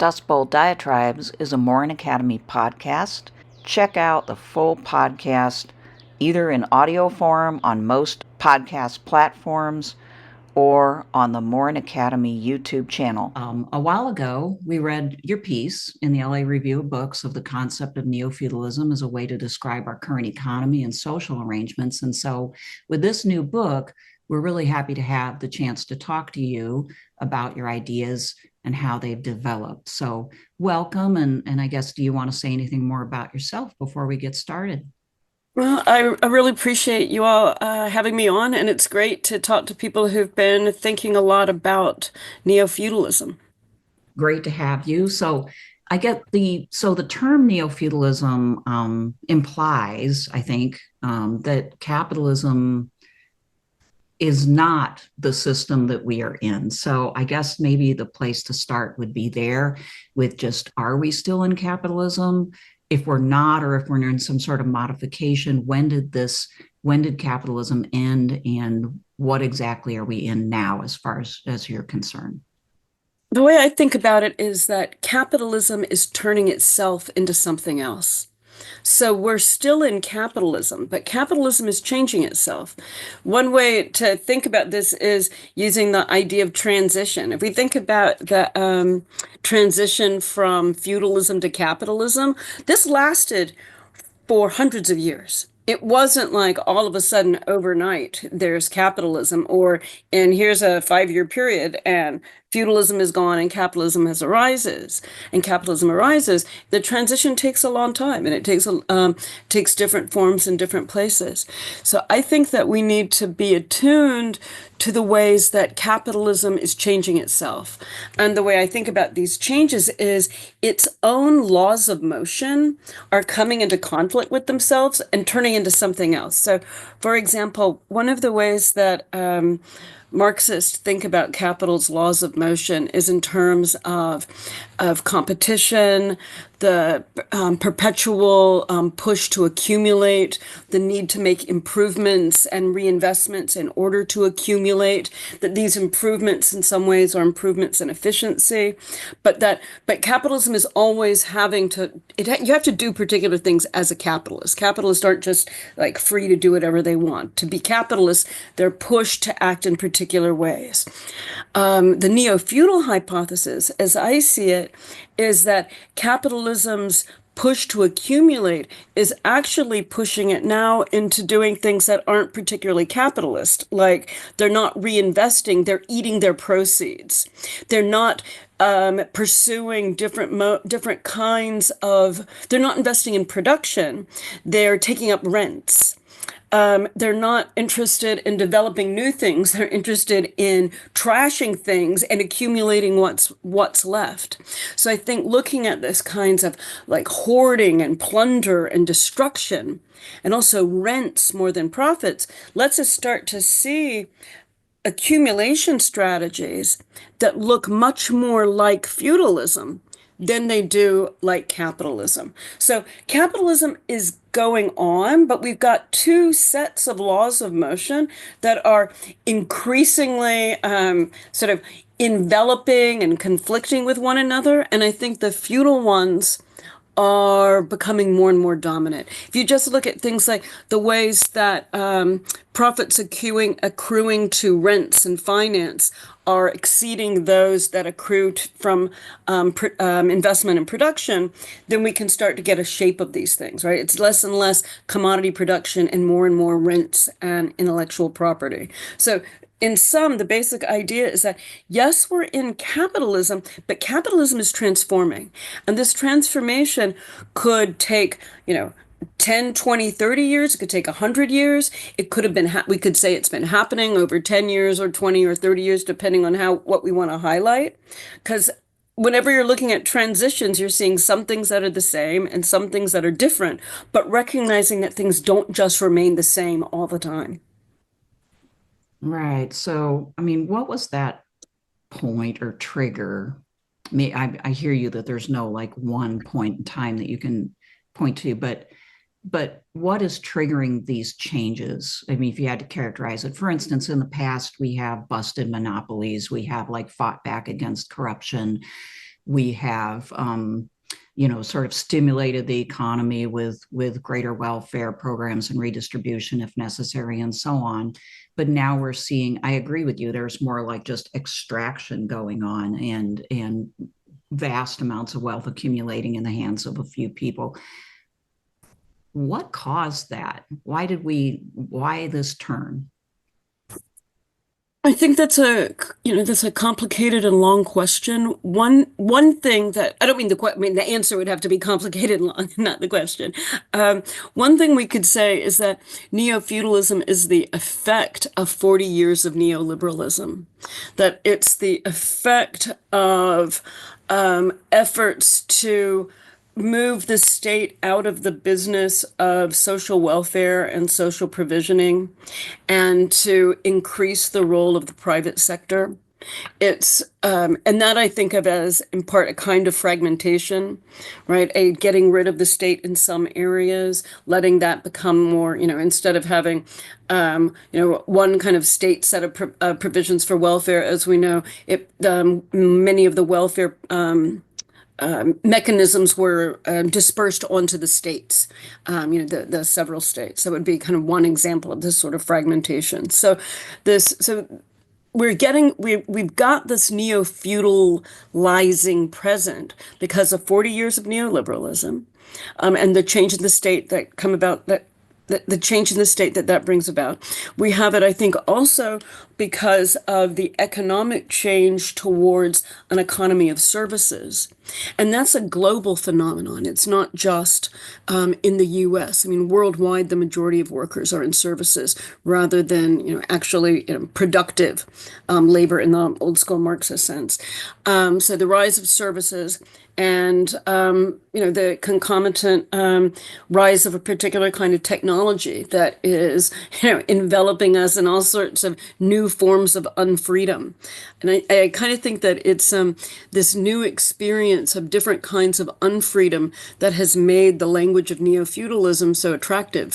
Dustbowl Diatribes is a Maurin Academy podcast. Check out the full podcast either in audio form on most podcast platforms or on the Maurin Academy YouTube channel. A while ago, we read your piece in the LA Review of Books of the concept of neofeudalism as a way to describe our current economy and social arrangements. And so with this new book, we're really happy to have the chance to talk to you about your ideas and how they've developed. So welcome. And I guess, do you want to say anything more about yourself before we get started? Well, I really appreciate you all having me on, and it's great to talk to people who've been thinking a lot about neo-feudalism. Great to have you. So I get the term neo-feudalism implies, I think, that capitalism is not the system that we are in. So I guess maybe the place to start would be there with just, are we still in capitalism? If we're not, or if we're in some sort of modification, when did capitalism end, and what exactly are we in now as far as you're concerned? The way I think about it is that capitalism is turning itself into something else. So we're still in capitalism, but capitalism is changing itself. One way to think about this is using the idea of transition. If we think about the transition from feudalism to capitalism, this lasted for hundreds of years. It wasn't like all of a sudden overnight there's capitalism, and here's a 5-year period and feudalism is gone and capitalism arises. The transition takes a long time, and it takes different forms in different places. So I think that we need to be attuned to the ways that capitalism is changing itself. And the way I think about these changes is its own laws of motion are coming into conflict with themselves and turning into something else. So, for example, one of the ways that Marxists think about capital's laws of motion is in terms of competition, the perpetual push to accumulate, the need to make improvements and reinvestments in order to accumulate, that these improvements in some ways are improvements in efficiency, but capitalism is always you have to do particular things as a capitalist. Capitalists aren't just like free to do whatever they want. To be capitalists, they're pushed to act in particular ways. The neo-feudal hypothesis, as I see it, is that capitalism's push to accumulate is actually pushing it now into doing things that aren't particularly capitalist. Like, they're not reinvesting, they're eating their proceeds. They're not pursuing different kinds of, they're not investing in production, they're taking up rents. They're not interested in developing new things. They're interested in trashing things and accumulating what's left. So I think looking at this kinds of like hoarding and plunder and destruction, and also rents more than profits, lets us start to see accumulation strategies that look much more like feudalism than they do like capitalism. So capitalism is going on, but we've got two sets of laws of motion that are increasingly sort of enveloping and conflicting with one another. And I think the feudal ones are becoming more and more dominant. If you just look at things like the ways that profits accruing to rents and finance are exceeding those that accrue from investment and production, then we can start to get a shape of these things, right? It's less and less commodity production and more rents and intellectual property. So in sum, the basic idea is that, yes, we're in capitalism, but capitalism is transforming. And this transformation could take, 10, 20, 30 years. It could take 100 years. It could have been, we could say it's been happening over 10 years or 20 or 30 years, depending on what we want to highlight. Because whenever you're looking at transitions, you're seeing some things that are the same and some things that are different, but recognizing that things don't just remain the same all the time. Right. So, I mean, what was that point or trigger? I hear you that there's no like one point in time that you can point to, but what is triggering these changes? I mean, if you had to characterize it, for instance, in the past, we have busted monopolies, we have like fought back against corruption. we have, sort of stimulated the economy with greater welfare programs and redistribution if necessary, and so on. But now we're seeing, I agree with you, there's more like just extraction going on and vast amounts of wealth accumulating in the hands of a few people. What caused that? Why this turn? I think that's a complicated and long question. One thing that I don't mean the answer would have to be complicated and long, not the question. One thing we could say is that neo-feudalism is the effect of 40 years of neoliberalism. That it's the effect of efforts to move the state out of the business of social welfare and social provisioning and to increase the role of the private sector. It's and that I think of as in part a kind of fragmentation, right? A getting rid of the state in some areas, letting that become more, instead of having, one kind of state set of provisions for welfare, as we know, many of the welfare mechanisms were dispersed onto the states, the several states. So it would be kind of one example of this sort of fragmentation. So we've got this neo-feudalizing present because of 40 years of neoliberalism, and the change in the state that come about the change in the state that brings about. We have it, I think, also because of the economic change towards an economy of services. And that's a global phenomenon. It's not just in the US. I mean, worldwide, the majority of workers are in services rather than, actually productive labor in the old school Marxist sense. So the rise of services and the concomitant rise of a particular kind of technology that is enveloping us in all sorts of new forms of unfreedom. And I kind of think that it's this new experience of different kinds of unfreedom that has made the language of neo-feudalism so attractive